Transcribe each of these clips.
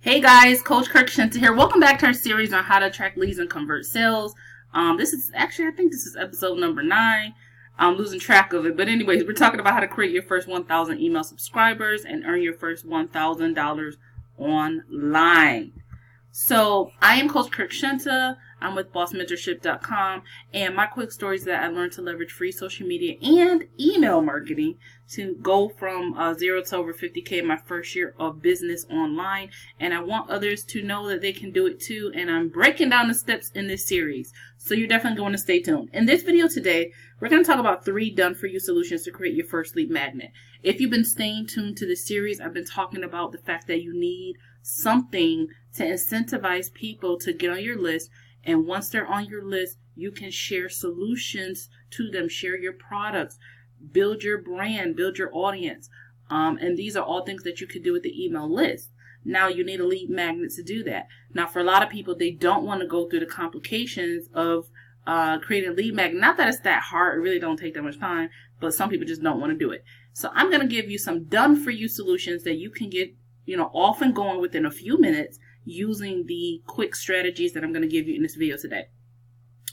Hey guys, Coach 𝐑𝐞𝐜 here. Welcome back to our series on how to attract leads and convert sales. This is actually, I think this is episode number 9. I'm losing track of it. But anyways, we're talking about how to create your first 1,000 email subscribers and earn your first $1,000 online. So I am Coach 𝐑𝐞𝐜. I'm with bossmentorship.com, and my quick stories that I learned to leverage free social media and email marketing to go from 0 to over 50K in my first year of business online. And I want others to know that they can do it too. And I'm breaking down the steps in this series, so you're definitely going to stay tuned. In this video today, we're going to talk about 3 done-for-you solutions to create your first lead magnet. If you've been staying tuned to this series, I've been talking about the fact that you need something to incentivize people to get on your list. And once they're on your list, you can share solutions to them, share your products, build your brand, build your audience. And these are all things that you could do with the email list. Now, you need a lead magnet to do that. Now, for a lot of people, they don't want to go through the complications of creating a lead magnet. Not that it's that hard. It really don't take that much time, but some people just don't want to do it. So I'm going to give you some done-for-you solutions that you can get, off and going within a few minutes, using the quick strategies that I'm going to give you in this video today.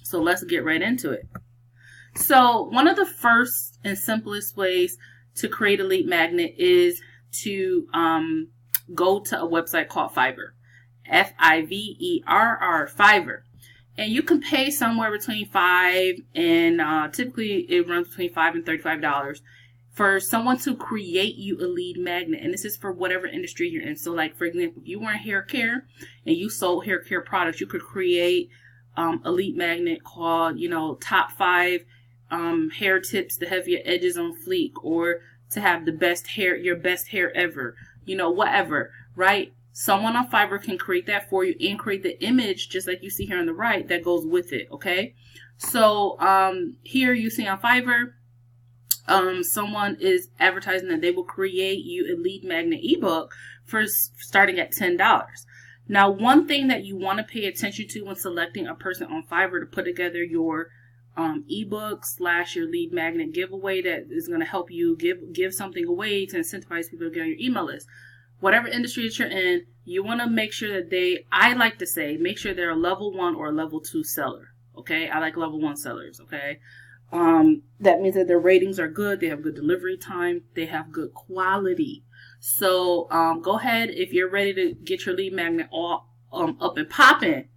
So let's get right into it. So one of the first and simplest ways to create a lead magnet is to go to a website called Fiverr. Fiverr, Fiverr. And you can pay somewhere between $5 and typically it runs between $5 and $35 for someone to create you a lead magnet. And this is for whatever industry you're in. So like, for example, if you were in hair care and you sold hair care products, you could create a lead magnet called, top 5 hair tips to have your edges on fleek, or to have the best hair, your best hair ever, whatever, right? Someone on Fiverr can create that for you and create the image, just like you see here on the right, that goes with it, okay? So here you see on Fiverr, someone is advertising that they will create you a lead magnet ebook for starting at $10. Now, one thing that you want to pay attention to when selecting a person on Fiverr to put together your ebook / your lead magnet giveaway that is going to help you give something away to incentivize people to get on your email list. Whatever industry that you're in, you want to make sure that I like to say, make sure they're a level 1 or a level 2 seller. Okay, I like level 1 sellers. Okay. That means that their ratings are good, they have good delivery time, they have good quality. So go ahead, if you're ready to get your lead magnet all up and popping,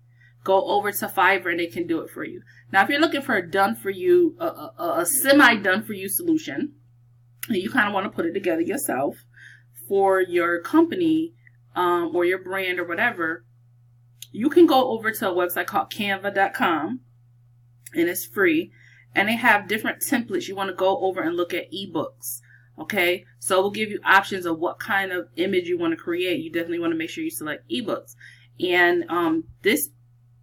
go over to Fiverr and they can do it for you. Now, if you're looking for a done-for-you, a semi-done-for-you solution, and you kind of want to put it together yourself for your company or your brand or whatever, you can go over to a website called canva.com, and it's free. And they have different templates. You want to go over and look at ebooks. Okay, so we'll give you options of what kind of image you want to create. You definitely want to make sure you select ebooks. And this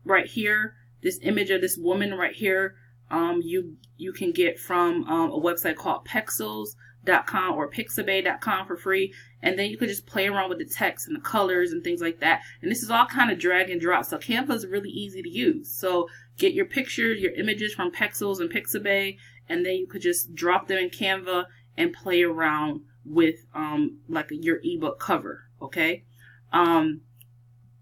right here, this image of this woman right here, you can get from a website called Pexels.com or Pixabay.com for free. And then you could just play around with the text and the colors and things like that. And this is all kind of drag and drop. So Canva is really easy to use. So get your pictures, your images from Pexels and Pixabay, and then you could just drop them in Canva and play around with like your ebook cover. Okay.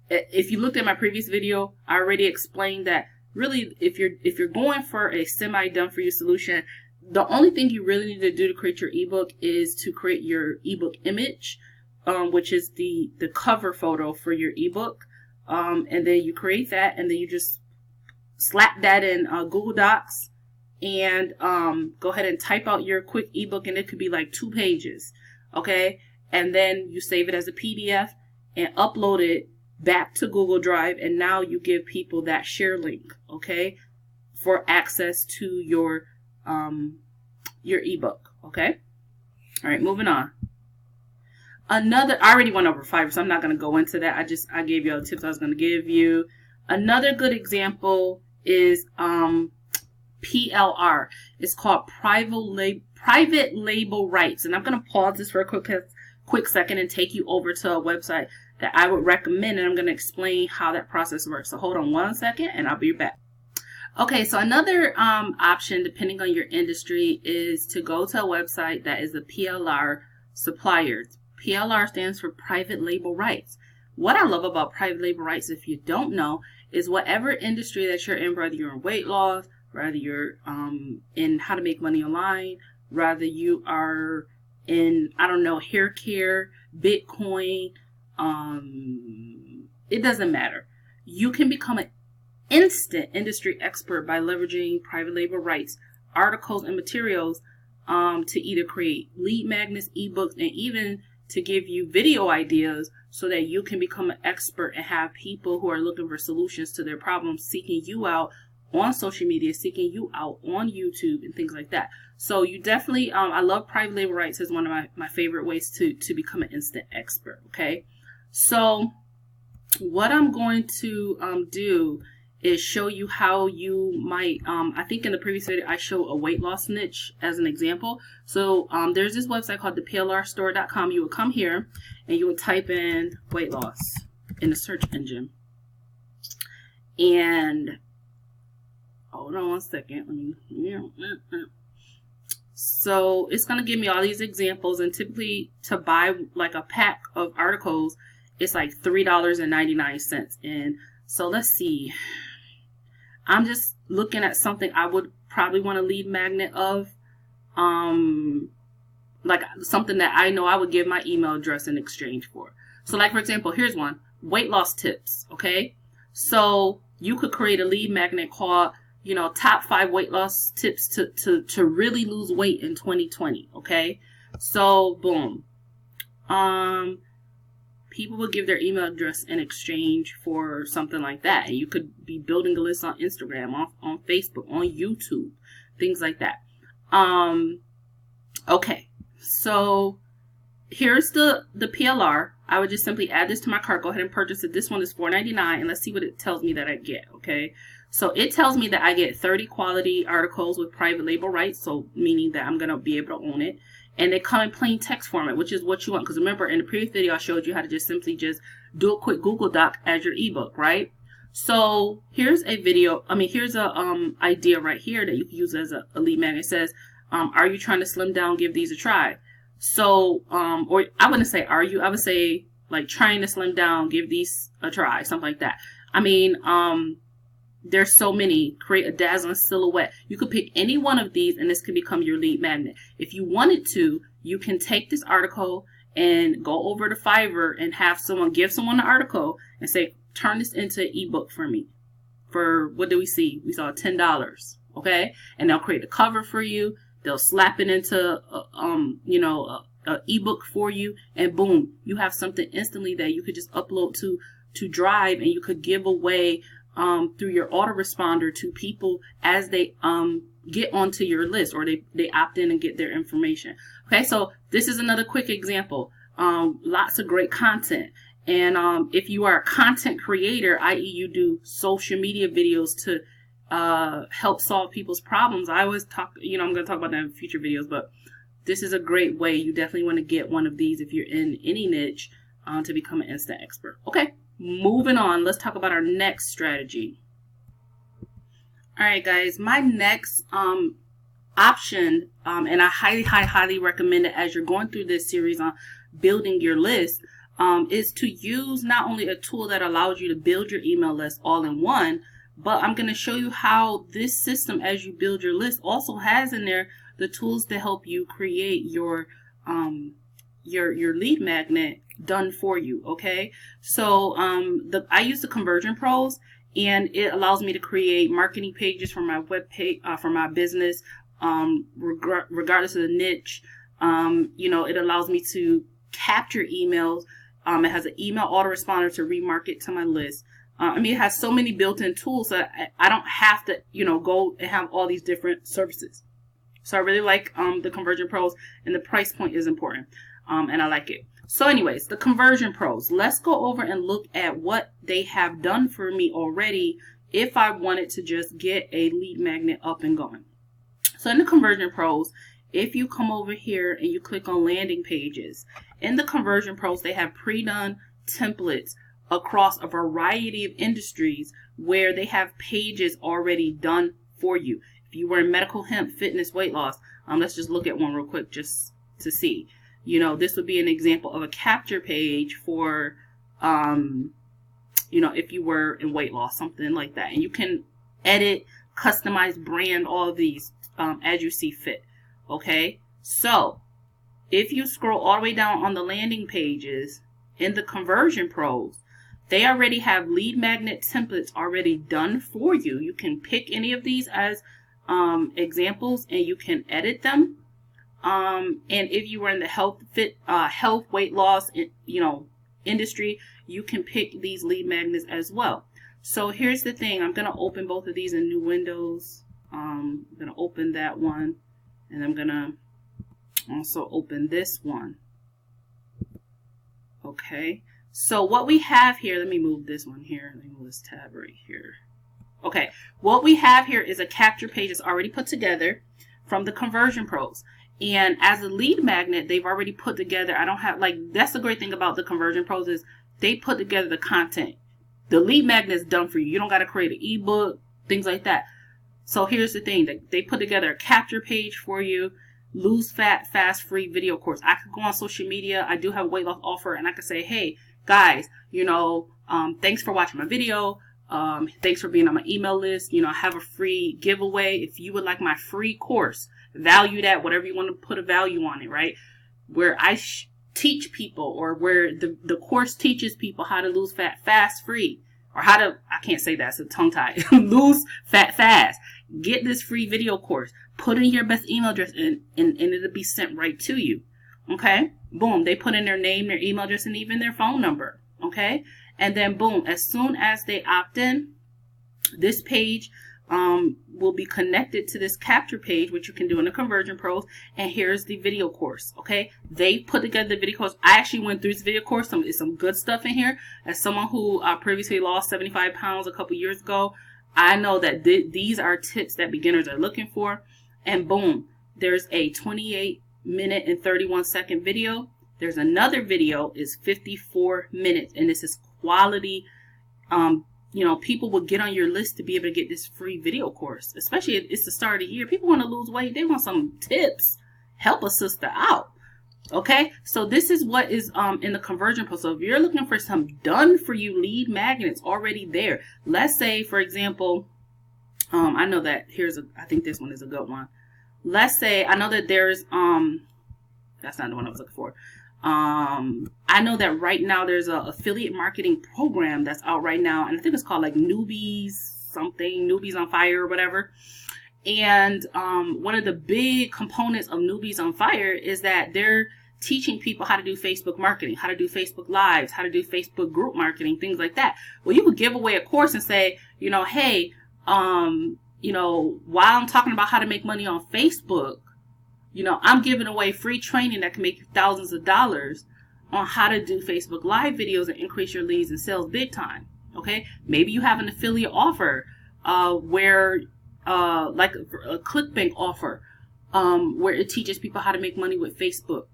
If you looked at my previous video, I already explained that really if you're going for a semi done for you solution, the only thing you really need to do to create your ebook is to create your ebook image, which is the cover photo for your ebook. And then you create that, and then you just slap that in Google Docs and go ahead and type out your quick ebook, and it could be like 2 pages. Okay. And then you save it as a PDF and upload it back to Google Drive. And now you give people that share link, okay, for access to your ebook. Okay. All right, moving on. I already went over Fiverr, so I'm not going to go into that. I gave you all the tips I was going to give you. Another good example is PLR. It's called private label rights. And I'm going to pause this for a quick second and take you over to a website that I would recommend, and I'm going to explain how that process works. So hold on one second and I'll be back. Okay, so another option, depending on your industry, is to go to a website that is a PLR supplier. PLR stands for private label rights. what I love about private label rights, if you don't know, is whatever industry that you're in, whether you're in weight loss, whether you're in how to make money online, whether you are in, I don't know, hair care, Bitcoin, it doesn't matter. You can become an instant industry expert by leveraging private label rights, articles, and materials to either create lead magnets, ebooks, and even to give you video ideas so that you can become an expert and have people who are looking for solutions to their problems seeking you out on social media, seeking you out on YouTube and things like that. So you definitely, I love private label rights as one of my favorite ways to become an instant expert, okay? So what I'm going to do is show you how you might, I think in the previous video I showed a weight loss niche as an example. So there's this website called theplrstore.com. You would come here and you would type in weight loss in the search engine. And hold on one second. So it's going to give me all these examples, and typically to buy like a pack of articles, it's like $3.99. And so let's see. I'm just looking at something I would probably want a lead magnet of. Like something that I know I would give my email address in exchange for. So like, for example, here's one, weight loss tips. Okay. So you could create a lead magnet called, you know, top 5 weight loss tips to really lose weight in 2020. Okay. So boom. People will give their email address in exchange for something like that. And you could be building a list on Instagram, on Facebook, on YouTube, things like that. Okay. So here's the PLR. I would just simply add this to my cart. Go ahead and purchase it. This one is $4.99, and let's see what it tells me that I get. Okay. So it tells me that I get 30 quality articles with private label rights. So meaning that I'm going to be able to own it. And they come in plain text format, which is what you want. Because remember, in the previous video, I showed you how to just simply just do a quick Google Doc as your ebook, right? So here's a video. I mean, here's a idea right here that you can use as a lead magnet. It says, are you trying to slim down? Give these a try. So, or I wouldn't say are you. I would say like trying to slim down. Give these a try. Something like that. I mean, there's so many. Create a dazzling silhouette. You could pick any one of these and this could become your lead magnet. If you wanted to, you can take this article and go over to Fiverr and have someone give someone the article and say, turn this into an ebook for me. For what do we see? We saw $10. Okay. And they'll create a cover for you. They'll slap it into, you know, a ebook for you, and boom, you have something instantly that you could just upload to Drive, and you could give away through your autoresponder to people as they get onto your list, or they opt in and get their information. Okay, so this is another quick example. Lots of great content. And if you are a content creator, i.e. you do social media videos to help solve people's problems, I always talk, you know, I'm going to talk about that in future videos, but this is a great way. You definitely want to get one of these if you're in any niche to become an instant expert. Okay. Moving on, let's talk about our next strategy. All right, guys, my next option, and I highly recommend it as you're going through this series on building your list, is to use not only a tool that allows you to build your email list all in one, but I'm going to show you how this system, as you build your list, also has in there the tools to help you create your lead magnet done for you. Okay, so I use the Conversion Pros, and it allows me to create marketing pages for my web page, for my business, regardless of the niche. You know, it allows me to capture emails. It has an email autoresponder to remarket to my list. I mean, it has so many built-in tools that I don't have to, you know, go and have all these different services. So I really like the Conversion Pros, and the price point is important, and I like it. So anyways, the Conversion Pros, let's go over and look at what they have done for me already if I wanted to just get a lead magnet up and going. So in the Conversion Pros, if you come over here and you click on landing pages, in the Conversion Pros, they have pre-done templates across a variety of industries where they have pages already done for you. If you were in medical, hemp, fitness, weight loss, let's just look at one real quick just to see. You know, this would be an example of a capture page for you know, if you were in weight loss, something like that. And you can edit, customize, brand all of these as you see fit. Okay, so if you scroll all the way down on the landing pages in the Conversion Pros, they already have lead magnet templates already done for you. You can pick any of these as examples and you can edit them. And if you were in the health, weight loss, you know, industry, you can pick these lead magnets as well. So here's the thing. I'm going to open both of these in new windows. I'm going to open that one, and I'm going to also open this one. Okay, so what we have here, let me move this one here. Let me move this tab right here. Okay, what we have here is a capture page that's already put together from the Conversion Pros. And as a lead magnet, they've already put together, I don't have, like, that's the great thing about the Conversion Pros is they put together the content. The lead magnet is done for you. You don't got to create an ebook, things like that. So here's the thing, that they put together a capture page for you, lose fat, fast, free video course. I could go on social media. I do have a weight loss offer, and I could say, hey, guys, you know, thanks for watching my video. Thanks for being on my email list. You know, I have a free giveaway. If you would like my free course, valued at whatever you want to put a value on it, right? Where I teach people, or where the course teaches people how to lose fat fast, free, or how to, I can't say that, it's a tongue tie, lose fat fast. Get this free video course, put in your best email address, and it'll be sent right to you. Okay, boom, they put in their name, their email address, and even their phone number. Okay, and then boom, as soon as they opt in, this page will be connected to this capture page, which you can do in the Conversion Pros. And here's the video course. Okay, they put together the video course. I actually went through this video course. There's some good stuff in here. As someone who previously lost 75 pounds a couple years ago, I know that these are tips that beginners are looking for. And boom, there's a 28-minute and 31-second video. There's another video is 54 minutes, and this is quality. You know, people will get on your list to be able to get this free video course, especially if it's the start of the year. People want to lose weight. They want some tips. Help a sister out. Okay, so this is what is in the Conversion Pro. So if you're looking for some done for you lead magnets already there, let's say, for example, I know that I think this one is a good one. Let's say, I know that there's, that's not the one I was looking for. I know that right now there's a affiliate marketing program that's out right now, and I think it's called like Newbies on Fire or whatever. And one of the big components of Newbies on Fire is that they're teaching people how to do Facebook marketing, how to do Facebook Lives, how to do Facebook group marketing, things like that. Well, you could give away a course and say, you know, hey, you know, while I'm talking about how to make money on Facebook, you know, I'm giving away free training that can make you thousands of dollars on how to do Facebook Live videos and increase your leads and sales big time. Okay, maybe you have an affiliate offer where like a ClickBank offer where it teaches people how to make money with Facebook.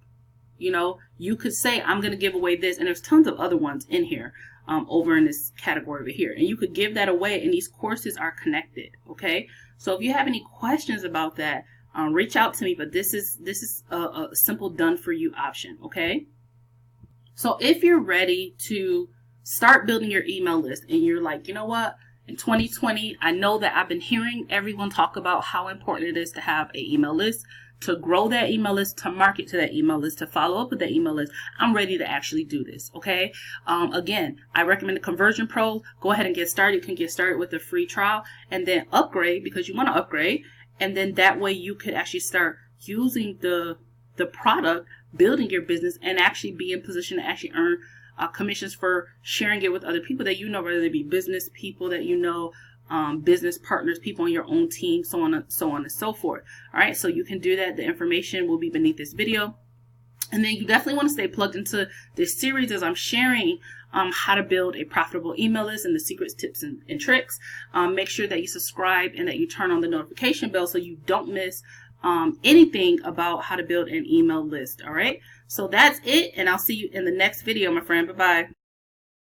You know, you could say, I'm going to give away this, and there's tons of other ones in here over in this category over here, and you could give that away, and these courses are connected. Okay, so if you have any questions about that, reach out to me. But this is a simple done for you option. Okay, so if you're ready to start building your email list, and you're like, you know what, in 2020, I know that I've been hearing everyone talk about how important it is to have an email list, to grow that email list, to market to that email list, to follow up with that email list. I'm ready to actually do this. Okay. Again, I recommend the Conversion Pros. Go ahead and get started. You can get started with a free trial and then upgrade, because you want to upgrade. And then that way you could actually start using the product, building your business, and actually be in position to actually earn commissions for sharing it with other people that you know, whether they be business people that you know, business partners, people on your own team, so on and so forth. All right, so you can do that. The information will be beneath this video. And then you definitely want to stay plugged into this series as I'm sharing how to build a profitable email list and the secrets, tips, and tricks. Make sure that you subscribe and that you turn on the notification bell so you don't miss anything about how to build an email list. All right, so that's it, and I'll see you in the next video, my friend. Bye-bye.